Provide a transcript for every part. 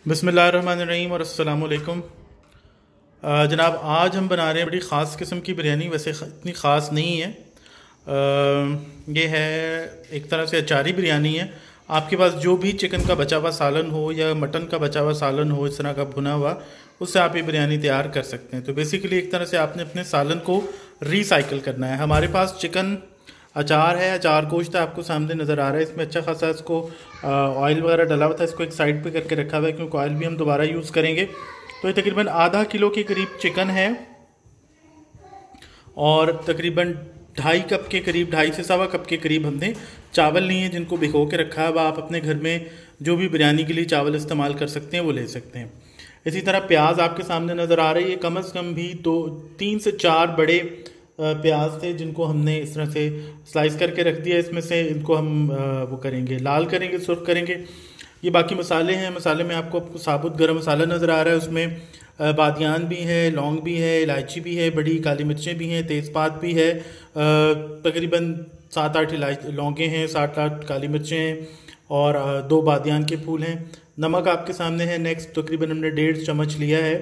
बिस्मिल्लाहिर्रहमानिर्रहीम और अस्सलाम वालेकुम। जनाब, आज हम बना रहे हैं बड़ी ख़ास किस्म की बिरयानी। वैसे इतनी ख़ास नहीं है। ये है एक तरह से अचारी बिरयानी है। आपके पास जो भी चिकन का बचा हुआ सालन हो या मटन का बचा हुआ सालन हो, इस तरह का भुना हुआ, उससे आप ये बिरयानी तैयार कर सकते हैं। तो बेसिकली एक तरह से आपने अपने सालन को रिसाइकिल करना है। हमारे पास चिकन अचार है, अचार गोश्त आपको सामने नज़र आ रहा है। इसमें अच्छा खासा इसको ऑयल वगैरह डला हुआ था, इसको एक साइड पे करके रखा हुआ है क्योंकि ऑयल भी हम दोबारा यूज़ करेंगे। तो ये तकरीबन आधा किलो के करीब चिकन है और तकरीबन 2.5 कप के करीब, 2.5 से 1.25 कप के करीब हमने चावल लिए हैं जिनको भिगो के रखा है। वह आप अपने घर में जो भी बिरयानी के लिए चावल इस्तेमाल कर सकते हैं वो ले सकते हैं। इसी तरह प्याज आपके सामने नज़र आ रही है। कम से कम भी 3 से 4 बड़े प्याज थे जिनको हमने इस तरह से स्लाइस करके रख दिया। इसमें से इनको हम वो करेंगे, लाल करेंगे, सुर्ख करेंगे। ये बाकी मसाले हैं। मसाले में आपको साबुत गरम मसाला नज़र आ रहा है। उसमें बादियान भी है, लौंग भी है, इलायची भी है, बड़ी काली मिर्चें भी हैं, तेज़पात भी है, तकरीबन 7-8 लौंगे हैं, 7-8 काली मिर्चें हैं और 2 बादियान के फूल हैं। नमक आपके सामने है। नेक्स्ट तकरीबन हमने 1.5 चम्मच लिया है,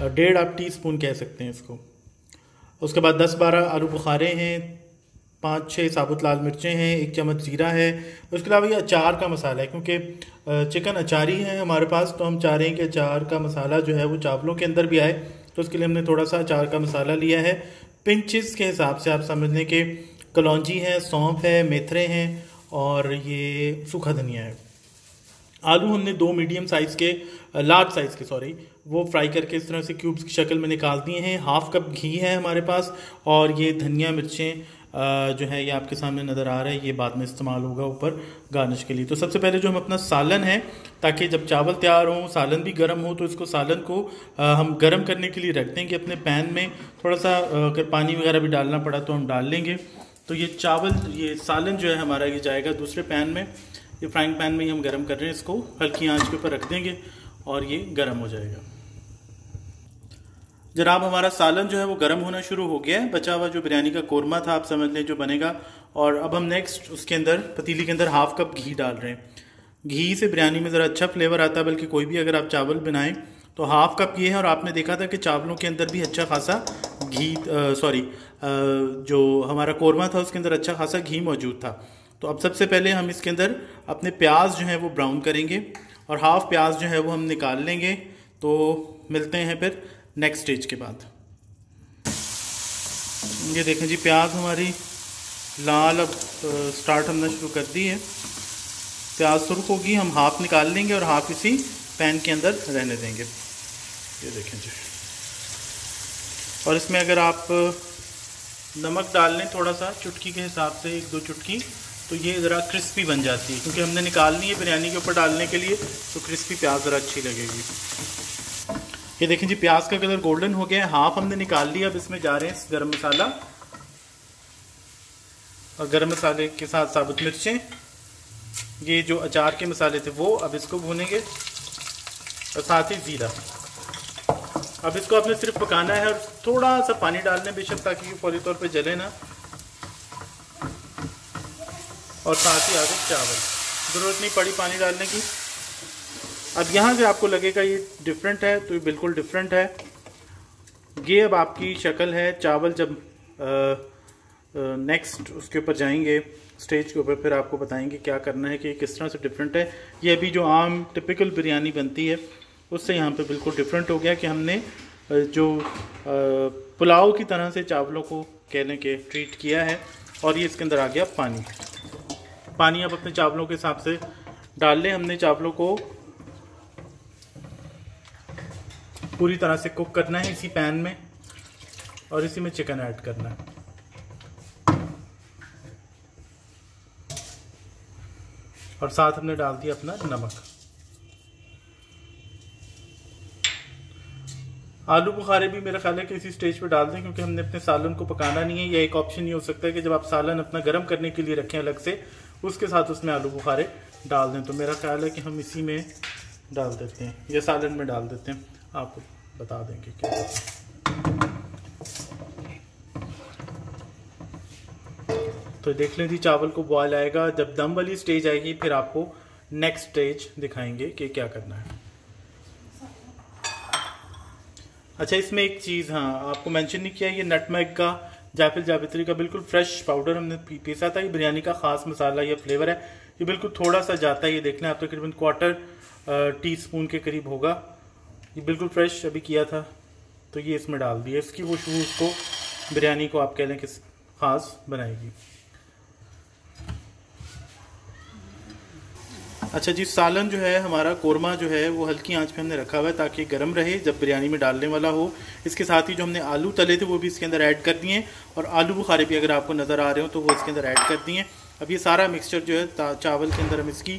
1.5 आप टीस्पून कह सकते हैं इसको। उसके बाद 10-12 आलू बुखारे हैं, 5-6 साबुत लाल मिर्चें हैं, 1 चम्मच जीरा है। उसके अलावा ये अचार का मसाला है क्योंकि चिकन अचारी है हमारे पास, तो हम चाह रहे हैं कि अचार का मसाला जो है वो चावलों के अंदर भी आए। तो उसके लिए हमने थोड़ा सा अचार का मसाला लिया है। पिंचेस के हिसाब से आप समझ लें कि कलौंजी है, सौंफ है, मेथरे हैं और ये सूखा धनिया है। आलू हमने 2 मीडियम साइज़ के, लार्ज साइज़ के सॉरी, वो फ्राई करके इस तरह से क्यूब्स की शक्ल में निकाल दिए हैं। 1/2 कप घी है हमारे पास और ये धनिया मिर्चें जो है ये आपके सामने नज़र आ रहा है। ये बाद में इस्तेमाल होगा ऊपर गार्निश के लिए। तो सबसे पहले जो हम अपना सालन है, ताकि जब चावल तैयार हों, सालन भी गर्म हो, तो इसको सालन को हम गर्म करने के लिए रख देंगे अपने पैन में। थोड़ा सा अगर पानी वगैरह भी डालना पड़ा तो हम डाल लेंगे। तो ये चावल, ये सालन जो है हमारा, ये जाएगा दूसरे पैन में। ये फ्राइंग पैन में ही हम गर्म कर रहे हैं। इसको हल्की आंच के ऊपर रख देंगे और ये गर्म हो जाएगा। जनाब, हमारा सालन जो है वो गर्म होना शुरू हो गया है। बचा हुआ जो बिरयानी का कोरमा था, आप समझ लें, जो बनेगा। और अब हम नेक्स्ट उसके अंदर, पतीली के अंदर 1/2 कप घी डाल रहे हैं। घी से बिरयानी में ज़रा अच्छा फ्लेवर आता है। बल्कि कोई भी अगर आप चावल बनाएं तो 1/2 कप ये है। और आपने देखा था कि चावलों के अंदर भी अच्छा खासा घी, जो हमारा कोरमा था उसके अंदर अच्छा खासा घी मौजूद था। तो अब सबसे पहले हम इसके अंदर अपने प्याज जो है वो ब्राउन करेंगे और 1/2 प्याज जो है वो हम निकाल लेंगे। तो मिलते हैं फिर नेक्स्ट स्टेज के बाद। ये देखें जी, प्याज हमारी लाल अब स्टार्ट होना शुरू कर दी है। प्याज सुर्ख होगी, हम 1/2 निकाल लेंगे और 1/2 इसी पैन के अंदर रहने देंगे। ये देखें जी। और इसमें अगर आप नमक डाल लें थोड़ा सा, चुटकी के हिसाब से 1-2 चुटकी, तो ये ज़रा क्रिस्पी बन जाती है। क्योंकि हमने निकालनी है बिरयानी के ऊपर डालने के लिए, तो क्रिस्पी प्याज ज़रा अच्छी लगेगी। ये देखें जी, प्याज का कलर गोल्डन हो गया है। 1/2 हमने निकाल लिया। अब इसमें जा रहे हैं गरम मसाला और गरम मसाले के साथ साबुत मिर्चें, ये जो अचार के मसाले थे वो। अब इसको भूनेंगे और साथ ही ज़ीरा। अब इसको आपने सिर्फ पकाना है और थोड़ा सा पानी डालना है बेशक, ताकि ये फौरी तौर पे जले ना। और साथ ही आगे चावल, ज़रूरत नहीं पड़ी पानी डालने की। अब यहाँ से आपको लगेगा ये डिफरेंट है, तो ये बिल्कुल डिफरेंट है। ये अब आपकी शक्ल है। चावल जब नेक्स्ट उसके ऊपर जाएंगे स्टेज के ऊपर, फिर आपको बताएंगे क्या करना है कि किस तरह से डिफरेंट है। ये अभी जो आम टिपिकल बिरयानी बनती है उससे यहाँ पे बिल्कुल डिफरेंट हो गया कि हमने जो पुलाव की तरह से चावलों को कहने के ट्रीट किया है। और ये इसके अंदर आ गया पानी। पानी आप अपने चावलों के हिसाब से डाल लें। हमने चावलों को पूरी तरह से कुक करना है इसी पैन में और इसी में चिकन ऐड करना है। और साथ हमने डाल दिया अपना नमक। आलू बुखारे भी मेरा ख्याल है कि इसी स्टेज पे डाल दें, क्योंकि हमने अपने सालन को पकाना नहीं है। या एक ऑप्शन ये हो सकता है कि जब आप सालन अपना गर्म करने के लिए रखें अलग से, उसके साथ उसमें आलू बुखारे डाल दें। तो मेरा ख्याल है कि हम इसी में डाल देते हैं या सालन में डाल देते हैं। आपको बता देंगे क्या। तो देख लें जी, चावल को बॉयल आएगा। जब दम वाली स्टेज आएगी फिर आपको नेक्स्ट स्टेज दिखाएंगे कि क्या करना है। अच्छा, इसमें एक चीज़ हाँ आपको मेंशन नहीं किया, ये नटमेग का, जायफल जावित्री का बिल्कुल फ्रेश पाउडर हमने पीसा था। ये बिरयानी का ख़ास मसाला, ये फ्लेवर है। ये बिल्कुल थोड़ा सा जाता है, ये देख लें आप, तकरीबन क्वार्टर टीस्पून के करीब होगा। ये बिल्कुल फ्रेश अभी किया था, तो ये इसमें डाल दिया। इसकी खुशबू उसको, बिरयानी को आप कह लें कि ख़ास बनाएगी। अच्छा जी, सालन जो है हमारा, कोरमा जो है वो हल्की आंच पे हमने रखा हुआ है ताकि गर्म रहे जब बिरयानी में डालने वाला हो। इसके साथ ही जो हमने आलू तले थे वो भी इसके अंदर ऐड कर दिए, और आलू बुखारे भी अगर आपको नज़र आ रहे हो तो वो इसके अंदर ऐड कर दिए। अब ये सारा मिक्सचर जो है चावल के अंदर हम इसकी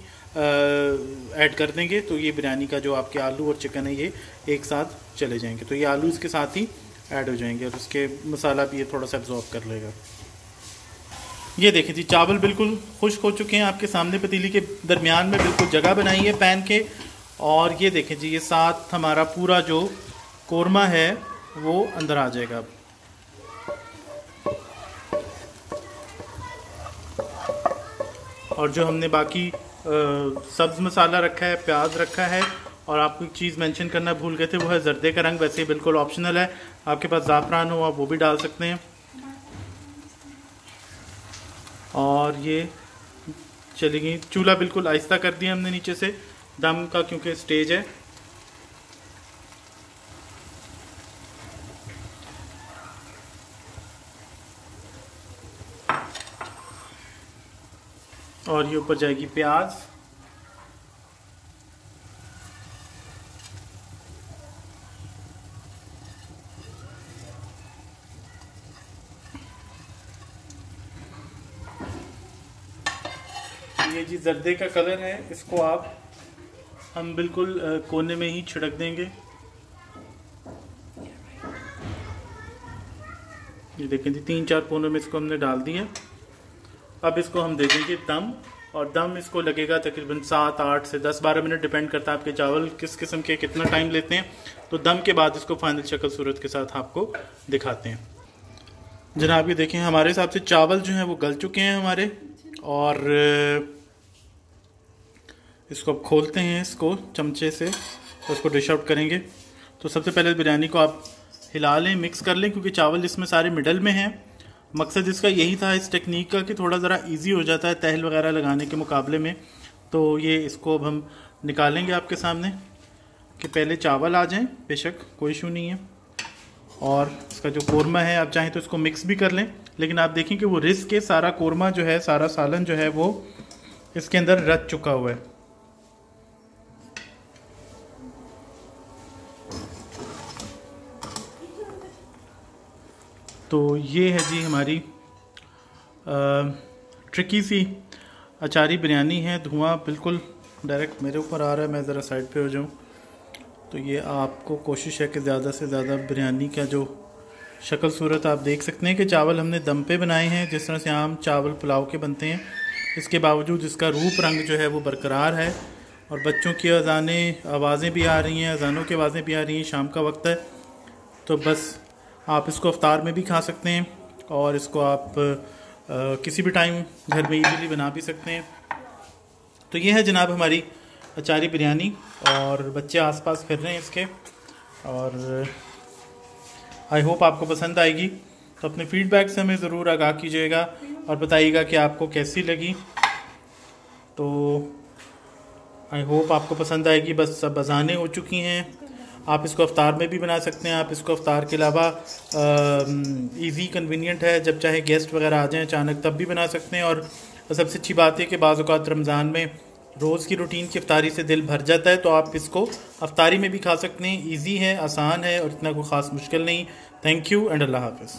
ऐड कर देंगे, तो ये बिरयानी का जो आपके आलू और चिकन है ये एक साथ चले जाएंगे। तो ये आलू इसके साथ ही ऐड हो जाएंगे और उसके मसाला भी ये थोड़ा सा एब्जॉर्ब कर लेगा। ये देखें जी, चावल बिल्कुल खुश्क हो चुके हैं आपके सामने। पतीली के दरमियान में बिल्कुल जगह बनाई है पैन के, और ये देखें जी, ये साथ हमारा पूरा जो कोरमा है वो अंदर आ जाएगा। और जो हमने बाकी सब्ज़ मसाला रखा है, प्याज रखा है, और आपको एक चीज़ मेंशन करना भूल गए थे, वो है जर्दे का रंग। वैसे बिल्कुल ऑप्शनल है, आपके पास ज़ाफ़रान हो आप वो भी डाल सकते हैं। और ये चली गई, चूल्हा बिल्कुल आहिस्ता कर दिया हमने नीचे से, दम का क्योंकि स्टेज है। और ये ऊपर जाएगी प्याज। ये जी जर्दे का कलर है, इसको हम बिल्कुल कोने में ही छिड़क देंगे। ये देखें जी, 3-4 कोनों में इसको हमने डाल दिया। अब इसको हम दे देंगे दम, और दम इसको लगेगा तकरीबन 7-8 से 10-12 मिनट, डिपेंड करता है आपके चावल किस किस्म के कितना टाइम लेते हैं। तो दम के बाद इसको फाइनल शक्ल सूरत के साथ आपको दिखाते हैं। जनाब ये देखें, हमारे हिसाब से चावल जो हैं वो गल चुके हैं हमारे, और इसको अब खोलते हैं इसको चमचे से, तो इसको डिश आउट करेंगे। तो सबसे पहले बिरयानी को आप हिला लें, मिक्स कर लें, क्योंकि चावल इसमें सारे मिडल में हैं। मकसद इसका यही था इस टेक्निक का कि थोड़ा ज़रा इजी हो जाता है तहल वगैरह लगाने के मुकाबले में। तो ये इसको अब हम निकालेंगे आपके सामने कि पहले चावल आ जाएं, बेशक कोई इशू नहीं है। और इसका जो कोरमा है, आप चाहें तो इसको मिक्स भी कर लें, लेकिन आप देखें कि वो रिस के सारा कोरमा जो है, सारा सालन जो है वो इसके अंदर रच चुका हुआ है। तो ये है जी हमारी ट्रिकी सी अचारी बिरयानी है। धुआं बिल्कुल डायरेक्ट मेरे ऊपर आ रहा है, मैं ज़रा साइड पे हो जाऊं। तो ये आपको कोशिश है कि ज़्यादा से ज़्यादा बिरयानी का जो शक्ल सूरत आप देख सकते हैं कि चावल हमने दम पे बनाए हैं, जिस तरह से आम चावल पुलाव के बनते हैं। इसके बावजूद इसका रूप रंग जो है वो बरकरार है, और बच्चों की आवाज़ें भी आ रही हैं, अजानों की आवाज़ें भी आ रही हैं। शाम का वक्त है, तो बस आप इसको अफ्तार में भी खा सकते हैं, और इसको आप किसी भी टाइम घर में इजीली बना भी सकते हैं। तो ये है जनाब हमारी अचारी बिरयानी, और बच्चे आसपास फिर रहे हैं इसके, और आई होप आपको पसंद आएगी। तो अपने फीडबैक से हमें ज़रूर आगाह कीजिएगा और बताइएगा कि आपको कैसी लगी। तो आई होप आपको पसंद आएगी। बस सब अज़ानें हो चुकी हैं, आप इसको अफ्तार में भी बना सकते हैं। आप इसको अफ्तार के अलावा इजी कन्वीनियंट है, जब चाहे गेस्ट वगैरह आ जाएं अचानक तब भी बना सकते हैं। और सबसे अच्छी बात है कि बाज़ औक़ात रमज़ान में रोज़ की रूटीन की अफ्तारी से दिल भर जाता है, तो आप इसको अफ्तारी में भी खा सकते हैं। ईजी है, आसान है, और इतना कोई ख़ास मुश्किल नहीं। थैंक यू एंड अल्लाह हाफ़िज़।